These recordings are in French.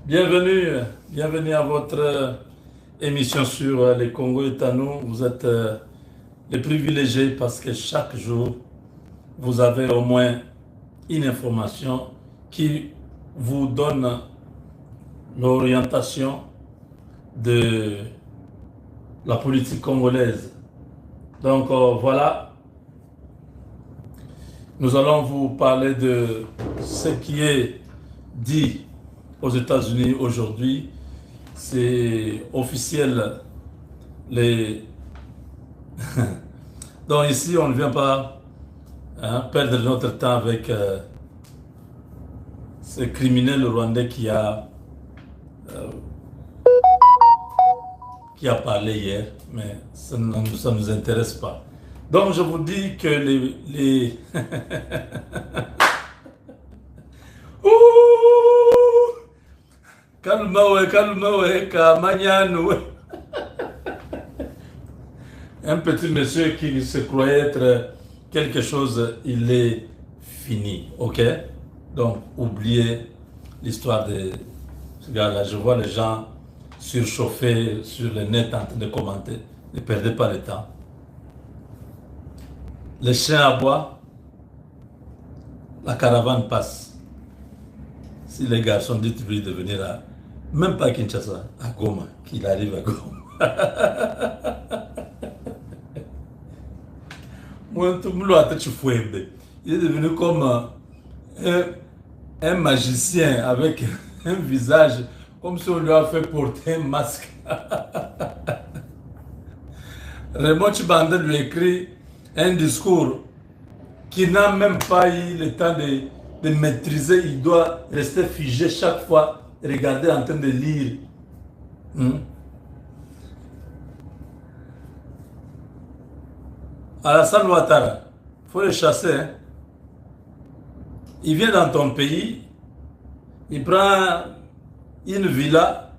Bienvenue à votre émission sur les Congo est à nous. Vous êtes les privilégiés parce que chaque jour, vous avez au moins une information qui vous donne l'orientation de la politique congolaise. Donc voilà, nous allons vous parler de ce qui est dit aux États-Unis aujourd'hui. C'est officiel. Donc ici, on ne vient pas perdre notre temps avec ce criminel rwandais qui a parlé hier, mais ça ne nous intéresse pas. Donc je vous dis que les Ouh! Calme-toi, Kamanyano. Un petit monsieur qui se croyait être quelque chose, il est fini, ok? Donc, oubliez l'histoire de ce gars-là. Je vois les gens surchauffés sur le net en train de commenter. Ne perdez pas le temps. Les chiens aboient, la caravane passe. Si les garçons disent de venir à, même pas à Kinshasa, à Goma, qu'il arrive à Goma. Il est devenu comme un magicien avec un visage, comme si on lui a fait porter un masque. Raymond Chibanda lui écrit un discours qui n'a même pas eu le temps de maîtriser. Il doit rester figé chaque fois, regarder en train de lire. Alassane Ouattara, il faut le chasser. Hein. Il vient dans ton pays, il prend une villa,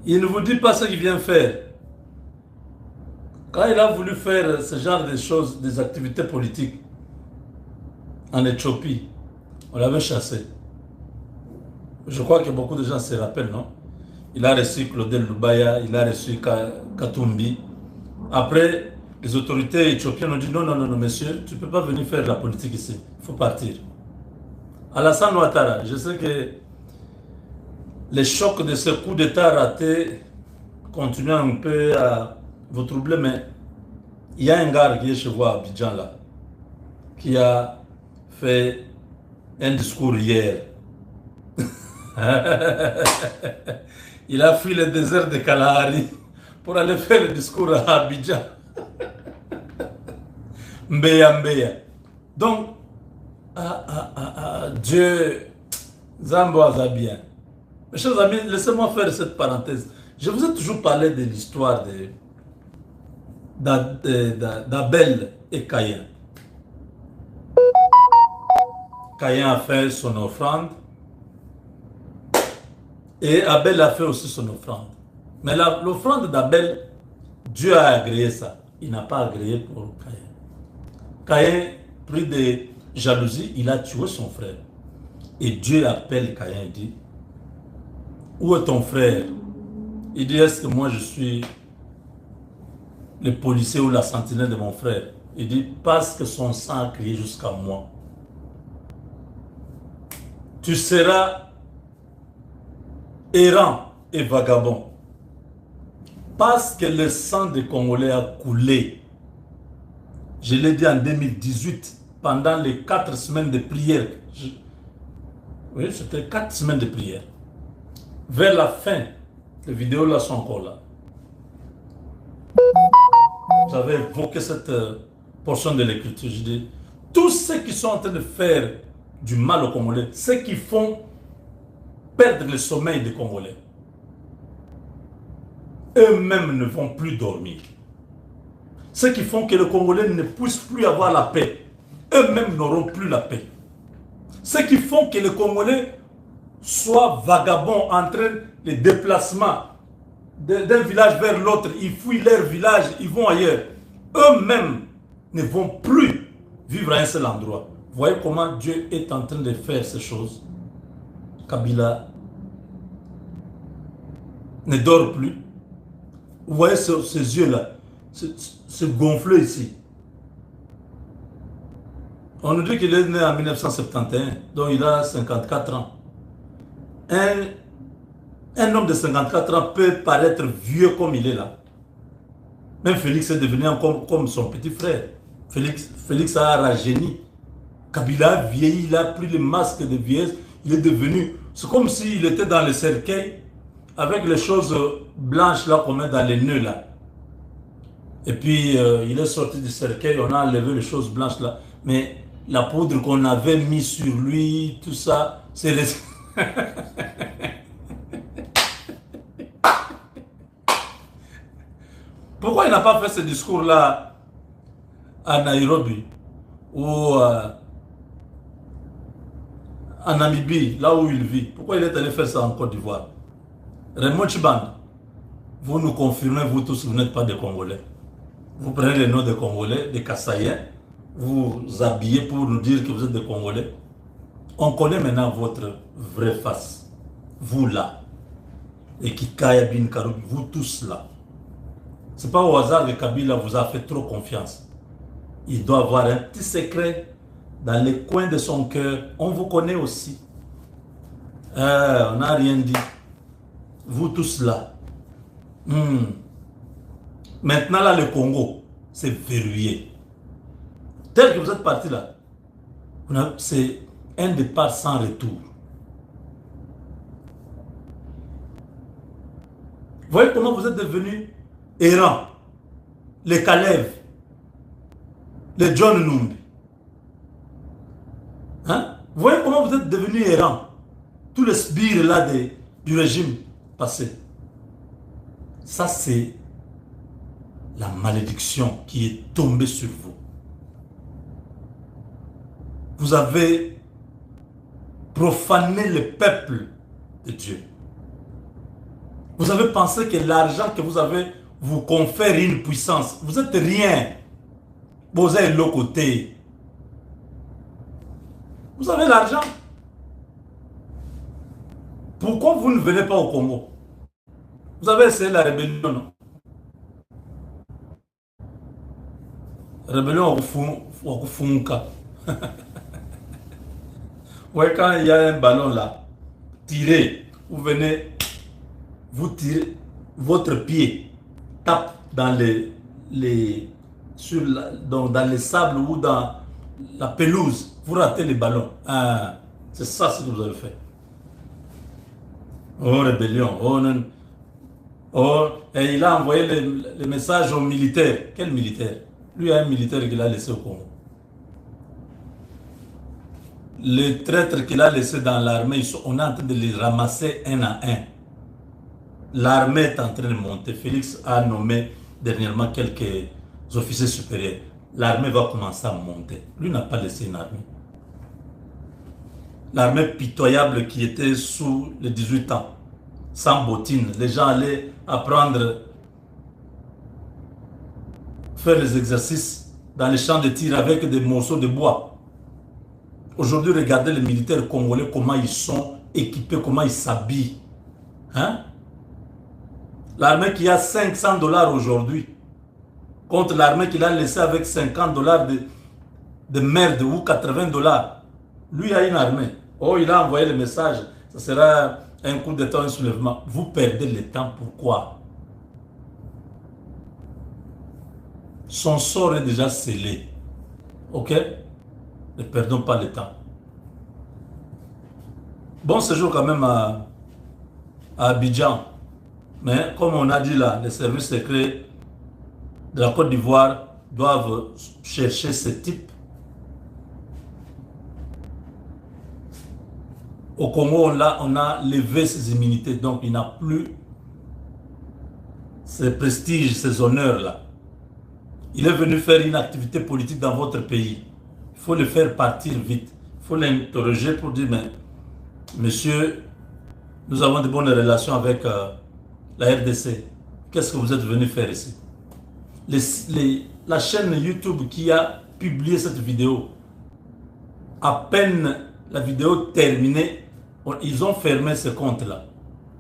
il ne vous dit pas ce qu'il vient faire. Quand il a voulu faire ce genre de choses, des activités politiques en Éthiopie, on l'avait chassé. Je crois que beaucoup de gens se rappellent, non? Il a reçu Claudel Lubaya, il a reçu Katumbi. Après, les autorités éthiopiennes ont dit non, monsieur, tu ne peux pas venir faire de la politique ici, il faut partir. Alassane Ouattara, je sais que les chocs de ce coup d'État raté continuent un peu à vous troubler, mais il y a un gars qui est chez vous à Abidjan là, qui a fait un discours hier. Il a fui le désert de Kalahari pour aller faire le discours à Abidjan. Mbeya. Donc, Dieu, Zambo bien. Mes chers amis, laissez-moi faire cette parenthèse. Je vous ai toujours parlé de l'histoire d'Abel et Caïn. Caïn a fait son offrande et Abel a fait aussi son offrande. Mais l'offrande d'Abel, Dieu a agréé ça. Il n'a pas agréé pour Caïn. Caïn, pris de jalousie, il a tué son frère. Et Dieu appelle Caïn et dit, où est ton frère? Il dit, est-ce que moi je suis le policier ou la sentinelle de mon frère? Il dit, parce que son sang a crié jusqu'à moi. Tu seras errant et vagabond. Parce que le sang des Congolais a coulé. Je l'ai dit en 2018, pendant les 4 semaines de prière. Oui, c'était 4 semaines de prière. Vers la fin, les vidéos là sont encore là. J'avais évoqué cette portion de l'écriture. Je dis, tous ceux qui sont en train de faire du mal aux Congolais, ceux qui font perdre le sommeil des Congolais, eux-mêmes ne vont plus dormir. Ceux qui font que les Congolais ne puissent plus avoir la paix, eux-mêmes n'auront plus la paix. Ceux qui font que les Congolais soient vagabonds entre les déplacements d'un village vers l'autre, ils fuient leur village, ils vont ailleurs. Eux-mêmes ne vont plus vivre à un seul endroit. Vous voyez comment Dieu est en train de faire ces choses. Kabila ne dort plus. Vous voyez ces yeux-là, se gonfler ici. On nous dit qu'il est né en 1971, donc il a 54 ans. Un homme de 54 ans peut paraître vieux comme il est là. Même Félix est devenu comme son petit frère. Félix a rajeuni. Kabila a vieilli, il a pris le masque de vieillesse. Il est devenu... C'est comme s'il était dans le cercueil avec les choses blanches là qu'on met dans les nœuds là. Et puis il est sorti du cercueil, on a enlevé les choses blanches là. Mais la poudre qu'on avait mis sur lui, tout ça, c'est les... Pourquoi il n'a pas fait ce discours-là à Nairobi ou en Namibie, là où il vit? Pourquoi il est allé faire ça en Côte d'Ivoire? Raymond Tchibanda, vous nous confirmez, vous tous, vous n'êtes pas des Congolais. Vous prenez les noms des Congolais, des Kassaïens, vous habillez pour nous dire que vous êtes des Congolais. On connaît maintenant votre vraie face. Vous là, et Kikaya Bin Karoubi, vous tous là. Ce n'est pas au hasard que Kabila vous a fait trop confiance. Il doit avoir un petit secret dans les coins de son cœur. On vous connaît aussi. On n'a rien dit. Vous tous là. Maintenant là, le Congo, c'est verrouillé. Tel que vous êtes parti là, c'est un départ sans retour. Vous voyez comment vous êtes devenus errants, les Kalev, les John Numbi. Hein? Vous voyez comment vous êtes devenus errants, tous les sbires là du régime passé. Ça c'est la malédiction qui est tombée sur vous. Vous avez profané le peuple de Dieu. Vous avez pensé que l'argent que vous avez vous confère une puissance. Vous êtes rien. Vous avez l'autre côté. Vous avez l'argent. Pourquoi vous ne venez pas au Congo? Vous avez essayé la rébellion, non? Rébellion au Funka. Ouais, quand il y a un ballon là, tirez, vous venez, vous tirez, votre pied tape dans dans les sables ou dans la pelouse, vous ratez les ballons. Ah, c'est ça ce que vous avez fait. Oh, rébellion. Oh, non. Oh, et il a envoyé les messages aux militaires. Quel militaire? Lui a un militaire qu'il a laissé au Congo. Les traîtres qu'il a laissés dans l'armée, on est en train de les ramasser un à un. L'armée est en train de monter. Félix a nommé dernièrement quelques officiers supérieurs. L'armée va commencer à monter. Lui n'a pas laissé une armée. L'armée pitoyable qui était sous les 18 ans, sans bottines. Les gens allaient apprendre, faire les exercices dans les champs de tir avec des morceaux de bois. Aujourd'hui, regardez les militaires congolais, comment ils sont équipés, comment ils s'habillent. Hein? L'armée qui a 500 $ aujourd'hui, contre l'armée qu'il a laissé avec 50 $ de merde ou 80 $. Lui a une armée. Oh, il a envoyé le message. Ça sera un coup de temps, un soulèvement. Vous perdez le temps. Pourquoi? Son sort est déjà scellé. Ok? Ne perdons pas le temps. Bon séjour quand même à Abidjan. Mais comme on a dit là, les services secrets de la Côte d'Ivoire doivent chercher ce type. Au Congo, on a levé ses immunités, donc il n'a plus ce prestige, ces honneurs-là. Il est venu faire une activité politique dans votre pays. Il faut le faire partir vite. Il faut l'interroger pour dire, mais monsieur, nous avons de bonnes relations avec la RDC. Qu'est-ce que vous êtes venu faire ici? La chaîne YouTube qui a publié cette vidéo, à peine la vidéo terminée, ils ont fermé ce compte-là.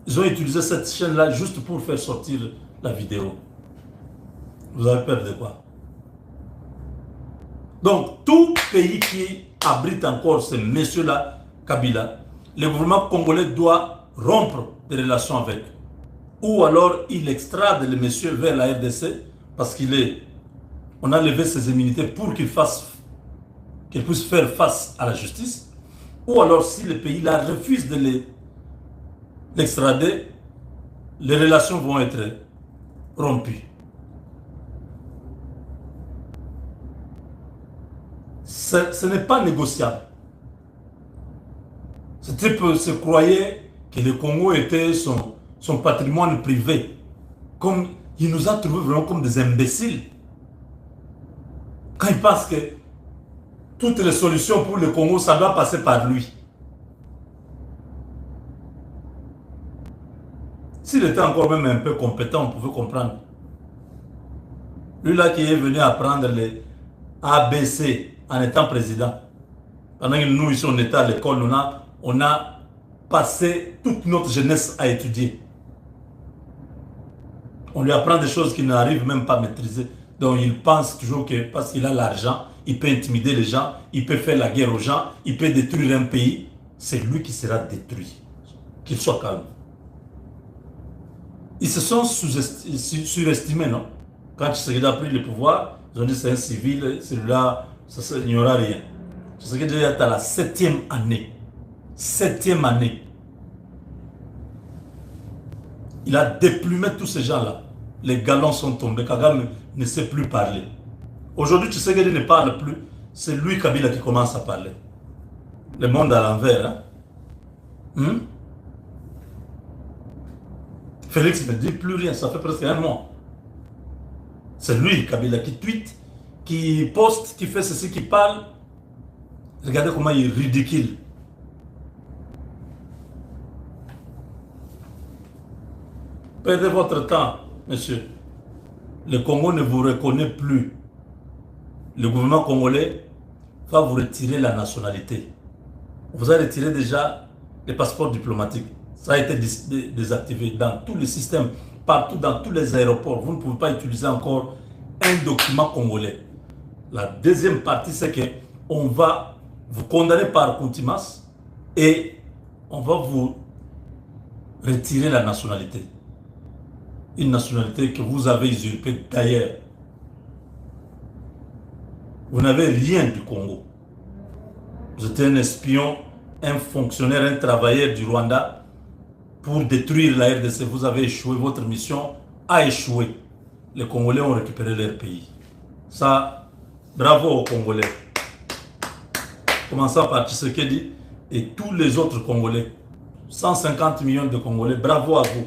Ils ont utilisé cette chaîne-là juste pour faire sortir la vidéo. Vous avez peur de quoi? Donc, tout pays qui abrite encore ce monsieur-là, Kabila, le gouvernement congolais doit rompre des relations avec. Ou alors, il extrade le monsieur vers la RDC parce on a levé ses immunités pour qu'il puisse faire face à la justice. Ou alors, si le pays-là refuse de l'extrader, les relations vont être rompues. Ce n'est pas négociable. Ce type se croyait que le Congo était son patrimoine privé. Comme, il nous a trouvés vraiment comme des imbéciles. Quand il pense que toutes les solutions pour le Congo, ça doit passer par lui. S'il était encore même un peu compétent, on pouvait comprendre. Lui là qui est venu apprendre les ABC en étant président. Pendant que nous, ici, on était à l'école, on a passé toute notre jeunesse à étudier. On lui apprend des choses qu'il n'arrive même pas à maîtriser. Donc il pense toujours que parce qu'il a l'argent, il peut intimider les gens, il peut faire la guerre aux gens, il peut détruire un pays. C'est lui qui sera détruit. Qu'il soit calme. Ils se sont surestimés, non? Quand Tshisekedi a pris le pouvoir, ils ont dit c'est un civil, celui-là, il n'y aura rien. Tshisekedi est à la 7e année. 7e année. Il a déplumé tous ces gens-là. Les galons sont tombés. Kagame ne sait plus parler. Aujourd'hui, Tshisekedi ne parle plus. C'est lui, Kabila, qui commence à parler. Le monde à l'envers. Hein? Félix ne dit plus rien. Ça fait presque un mois. C'est lui, Kabila, qui tweet, qui poste, qui fait ceci, qui parle. Regardez comment il est ridicule. Perdez votre temps, monsieur. Le Congo ne vous reconnaît plus. Le gouvernement congolais va vous retirer la nationalité. Vous avez retiré déjà les passeports diplomatiques. Ça a été désactivé dans tous les systèmes, partout dans tous les aéroports. Vous ne pouvez pas utiliser encore un document congolais. La deuxième partie, c'est qu'on va vous condamner par contumace et on va vous retirer la nationalité. Une nationalité que vous avez usurpée d'ailleurs. Vous n'avez rien du Congo. Vous êtes un espion, un fonctionnaire, un travailleur du Rwanda pour détruire la RDC. Vous avez échoué, votre mission a échoué. Les Congolais ont récupéré leur pays. Ça, bravo aux Congolais. Commençant par Tshisekedi et tous les autres Congolais. 150 millions de Congolais, bravo à vous.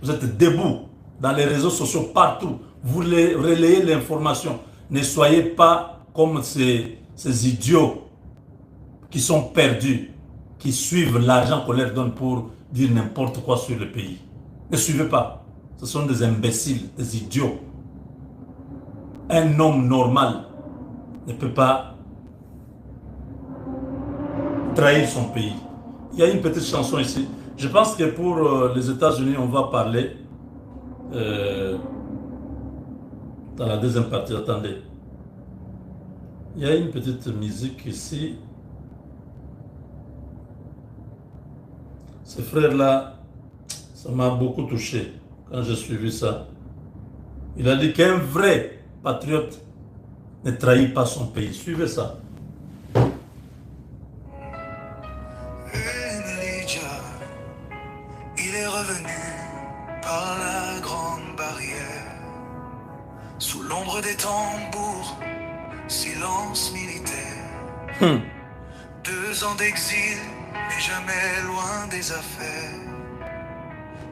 Vous êtes debout dans les réseaux sociaux partout. Vous relayez l'information. Ne soyez pas comme ces idiots qui sont perdus, qui suivent l'argent qu'on leur donne pour dire n'importe quoi sur le pays. Ne suivez pas. Ce sont des imbéciles, des idiots. Un homme normal ne peut pas trahir son pays. Il y a une petite chanson ici. Je pense que pour les États-Unis, on va parler dans la deuxième partie. Attendez. Il y a une petite musique ici. Ce frère-là, ça m'a beaucoup touché quand j'ai suivi ça. Il a dit qu'un vrai patriote ne trahit pas son pays. Suivez ça. Il est revenu par la grande barrière, sous l'ombre des tambours, silence militaire. 2 ans d'exil, mais jamais loin des affaires.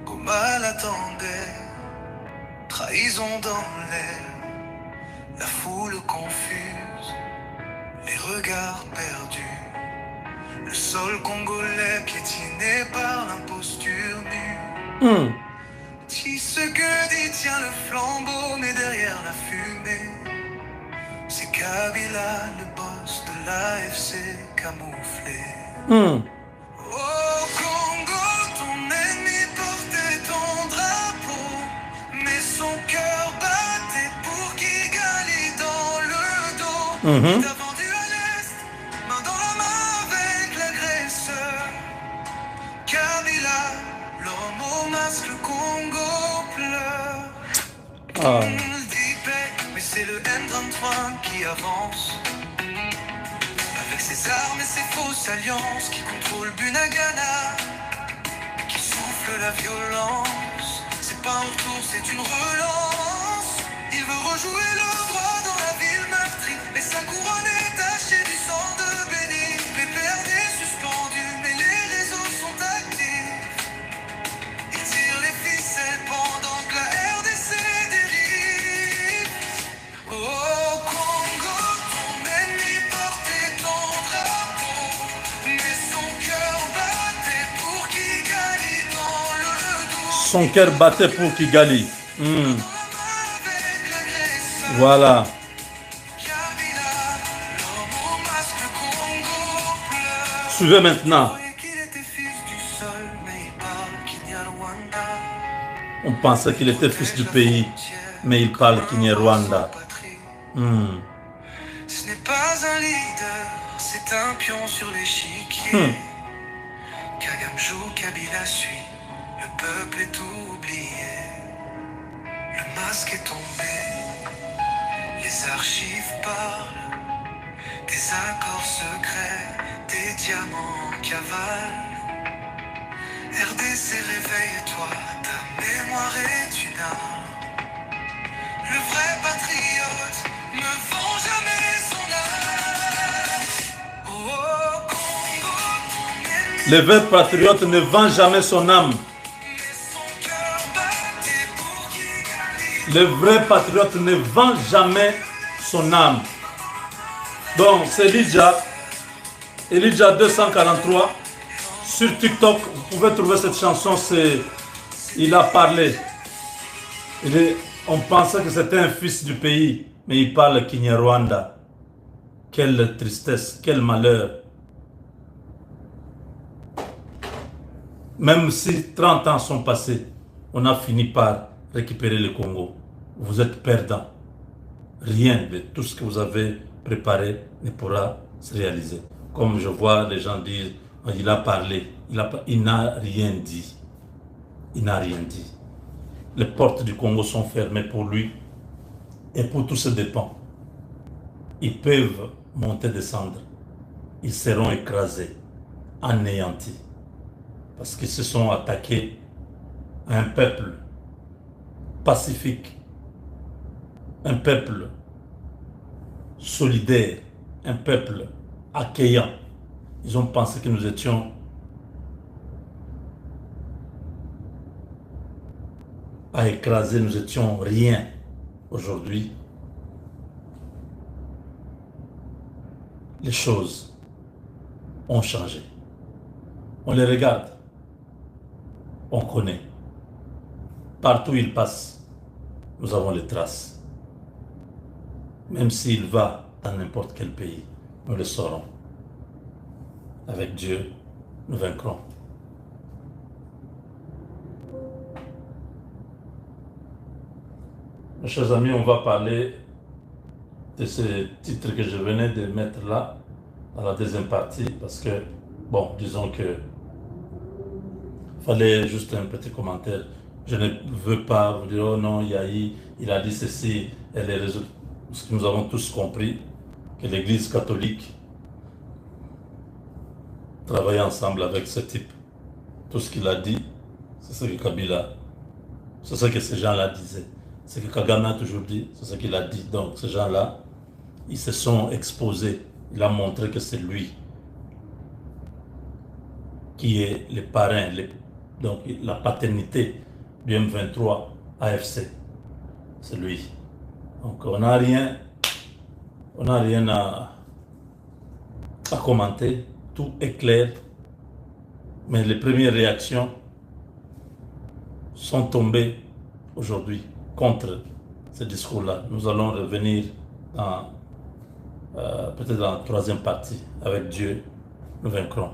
Goma l'attendait, trahison dans l'air, la foule confuse, les regards perdus. Le sol congolais piétiné par l'imposture nue. Tshisekedi tient le flambeau, mais derrière la fumée, c'est Kabila, le boss de l'AFC camouflé. Au Congo, ton ennemi Il t'a vendu à l'Est, main dans la main avec l'agresseur. Kabila, l'homme au masque, le Congo pleure. Il dit paix, mais c'est le M23 qui avance. Avec ses armes et ses fausses alliances qui contrôlent Bunagana, qui souffle la violence. C'est pas un retour, c'est une relance. Il veut rejouer le roi dans la ville meurtrie, mais sa couronne est tachée du sang de Béni. PPRD suspendu, mais les réseaux sont actifs. Il tire les ficelles pendant que la RDC dérive. Oh Congo, ton ennemi portait ton drapeau, mais son cœur battait pour Kigali dans le dos. Son cœur battait pour Kigali. Voilà. Suivez maintenant. On pensait qu'il était fils du pays, mais il parle Kinyarwanda. Ce n'est pas un leader, c'est un pion sur l'échiquier. Kagame joue, Kabila suit, le peuple est oublié. Le masque est tombé, les archives parlent, des accords secrets, des diamants cavalent. RDC, réveille-toi, ta mémoire est une arme. Le vrai patriote ne vend jamais son âme. Oh, Congo, ton ennemi, Le vrai patriote ne vend jamais son âme. mais son cœur battait pour Kigali. Le vrai patriote ne vend jamais son âme. Donc, c'est Elijah 243. Sur TikTok, vous pouvez trouver cette chanson. Il a parlé. On pensait que c'était un fils du pays, mais il parle Kinyarwanda. Quelle tristesse, quel malheur. Même si 30 ans sont passés, on a fini par récupérer le Congo. Vous êtes perdants. Rien de tout ce que vous avez préparé ne pourra se réaliser. Comme je vois les gens dire, il a parlé, il n'a rien dit. Il n'a rien dit. Les portes du Congo sont fermées pour lui et pour tous ses dépens. Ils peuvent monter, descendre. Ils seront écrasés, anéantis. Parce qu'ils se sont attaqués à un peuple pacifique, un peuple solidaire, un peuple accueillant. Ils ont pensé que nous étions à écraser, nous étions rien. Aujourd'hui, les choses ont changé. On les regarde, on connaît. Partout où il passe, nous avons les traces. Même s'il va dans n'importe quel pays, nous le saurons. Avec Dieu, nous vaincrons. Mes chers amis, on va parler de ce titre que je venais de mettre là, dans la deuxième partie, parce que, bon, disons que fallait juste un petit commentaire. Je ne veux pas vous dire, oh non, Yahi, il a dit ceci, et les résultats. Parce que nous avons tous compris que l'Église catholique travaillait ensemble avec ce type. Tout ce qu'il a dit, c'est ce que Kabila, c'est ce que ces gens-là disaient. Ce que Kagame a toujours dit, c'est ce qu'il a dit. Donc ces gens-là, ils se sont exposés. Il a montré que c'est lui qui est le parrain, donc la paternité du M23 AFC. C'est lui. Donc on n'a rien à commenter. Tout est clair. Mais les premières réactions sont tombées aujourd'hui contre ce discours-là. Nous allons revenir peut-être dans la troisième partie. Avec Dieu, nous vaincrons.